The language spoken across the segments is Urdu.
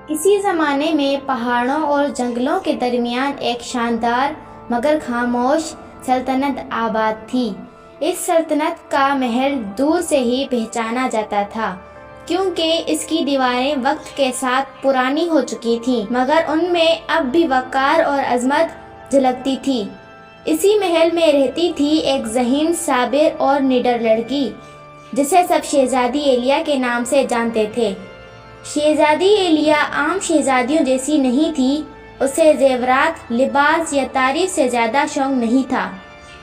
اسی زمانے میں پہاڑوں اور جنگلوں کے درمیان ایک شاندار مگر خاموش سلطنت آباد تھی۔ اس سلطنت کا محل دور سے ہی پہچانا جاتا تھا کیونکہ اس کی دیواریں وقت کے ساتھ پرانی ہو چکی تھیں، مگر ان میں اب بھی وقار اور عظمت جھلکتی تھی۔ اسی محل میں رہتی تھی ایک ذہین، صابر اور نڈر لڑکی جسے سب شہزادی ایلیا کے نام سے جانتے تھے۔ شہزادی ایلیا عام شہزادیوں جیسی نہیں تھی۔ اسے زیورات، لباس یا تعریف سے زیادہ شوق نہیں تھا۔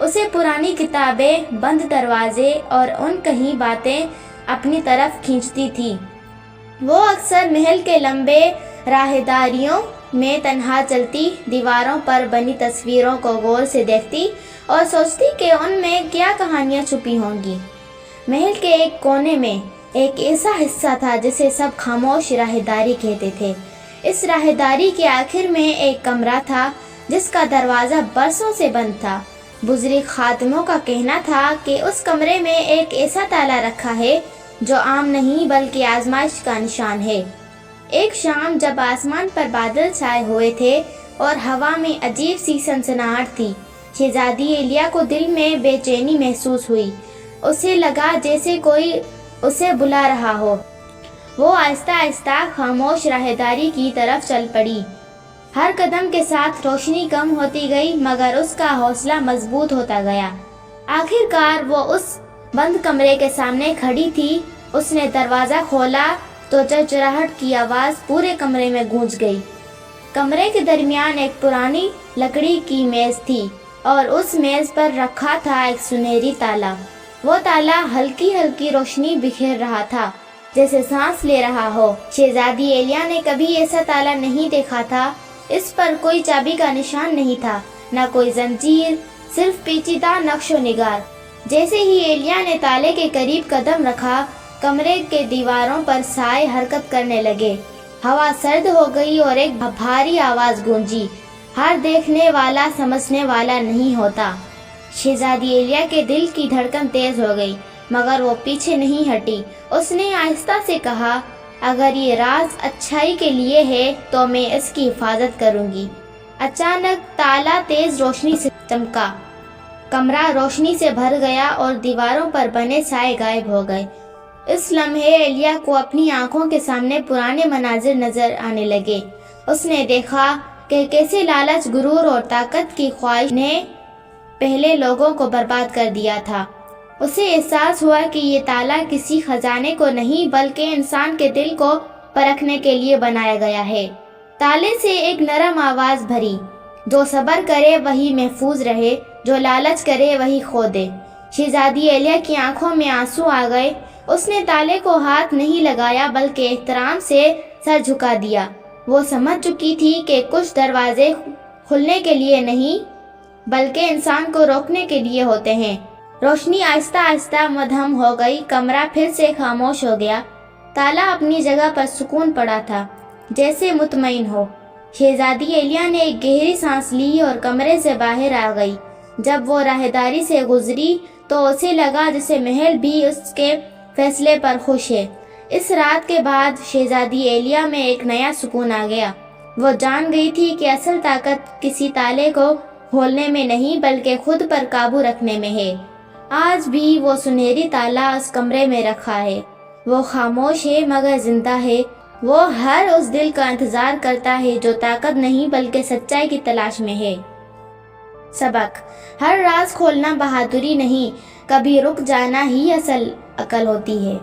اسے پرانی کتابیں، بند دروازے اور ان کہیں باتیں اپنی طرف کھینچتی تھی۔ وہ اکثر محل کے لمبے راہداریوں میں تنہا چلتی، دیواروں پر بنی تصویروں کو غور سے دیکھتی اور سوچتی کہ ان میں کیا کہانیاں چھپی ہوں گی۔ محل کے ایک کونے میں ایک ایسا حصہ تھا جسے سب خاموش راہداری کہتے تھے۔ اس راہداری کے آخر میں ایک کمرہ تھا جس کا دروازہ برسوں سے بند تھا۔ بزرگ خادموں کا کہنا تھا کہ اس کمرے میں ایک ایسا تالا رکھا ہے جو عام نہیں بلکہ آزمائش کا نشان ہے۔ ایک شام جب آسمان پر بادل چھائے ہوئے تھے اور ہوا میں عجیب سی سنسناہٹ تھی، شہزادی ایلیا کو دل میں بے چینی محسوس ہوئی۔ اسے لگا جیسے کوئی اسے بلا رہا ہو۔ وہ آہستہ آہستہ خاموش راہداری کی طرف چل پڑی۔ ہر قدم کے ساتھ روشنی کم ہوتی گئی مگر اس کا حوصلہ مضبوط ہوتا گیا۔ آخر کار وہ اس بند کمرے کے سامنے کھڑی تھی۔ اس نے دروازہ کھولا تو چرچراہٹ کی آواز پورے کمرے میں گونج گئی۔ کمرے کے درمیان ایک پرانی لکڑی کی میز تھی اور اس میز پر رکھا تھا ایک سنہری تالا۔ وہ تالا ہلکی ہلکی روشنی بکھیر رہا تھا جیسے سانس لے رہا ہو۔ شہزادی ایلیا نے کبھی ایسا تالا نہیں دیکھا تھا۔ اس پر کوئی چابی کا نشان نہیں تھا، نہ کوئی زنجیر، صرف پیچیدہ نقش و نگار۔ جیسے ہی ایلیا نے تالے کے قریب قدم رکھا، کمرے کے دیواروں پر سائے حرکت کرنے لگے۔ ہوا سرد ہو گئی اور ایک بھاری آواز گونجی، ہر دیکھنے والا سمجھنے والا نہیں ہوتا۔ شہزادی ایلیا کے دل کی دھڑکن تیز ہو گئی مگر وہ پیچھے نہیں ہٹی۔ اس نے آہستہ سے کہا، اگر یہ راز اچھائی کے لیے ہے تو میں اس کی حفاظت کروں گی۔ اچانک تالا تیز روشنی سے چمکا، کمرہ روشنی سے بھر گیا اور دیواروں پر بنے سائے غائب ہو گئے۔ اس لمحے ایلیا کو اپنی آنکھوں کے سامنے پرانے مناظر نظر آنے لگے۔ اس نے دیکھا کہ کیسے لالچ، غرور اور طاقت کی خواہش نے پہلے لوگوں کو برباد کر دیا تھا۔ اسے احساس ہوا کہ یہ تالا کسی خزانے کو نہیں بلکہ انسان کے دل کو پرکھنے کے لیے بنایا گیا ہے۔ تالے سے ایک نرم آواز بھری، جو صبر کرے وہی محفوظ رہے، جو لالچ کرے وہی کھو دے۔ شہزادی ایلیا کی آنکھوں میں آنسو آ گئے۔ اس نے تالے کو ہاتھ نہیں لگایا بلکہ احترام سے سر جھکا دیا۔ وہ سمجھ چکی تھی کہ کچھ دروازے کھلنے کے لیے نہیں بلکہ انسان کو روکنے کے لیے ہوتے ہیں۔ روشنی آہستہ آہستہ مدھم ہو گئی، کمرہ پھر سے خاموش ہو گیا۔ تالا اپنی جگہ پر سکون پڑا تھا، جیسے مطمئن ہو۔ شہزادی ایلیا نے ایک گہری سانس لی اور کمرے سے باہر آ گئی۔ جب وہ راہداری سے گزری تو اسے لگا جیسے محل بھی اس کے فیصلے پر خوش ہے۔ اس رات کے بعد شہزادی ایلیا میں ایک نیا سکون آ گیا۔ وہ جان گئی تھی کہ اصل طاقت کسی تالے کو کھولنے میں نہیں بلکہ خود پر قابو رکھنے میں ہے۔ آج بھی وہ سنہری تالا اس کمرے میں رکھا ہے۔ وہ خاموش ہے مگر زندہ ہے۔ وہ ہر اس دل کا انتظار کرتا ہے جو طاقت نہیں بلکہ سچائی کی تلاش میں ہے۔ سبق: ہر راز کھولنا بہادری نہیں، کبھی رک جانا ہی اصل عقل ہوتی ہے۔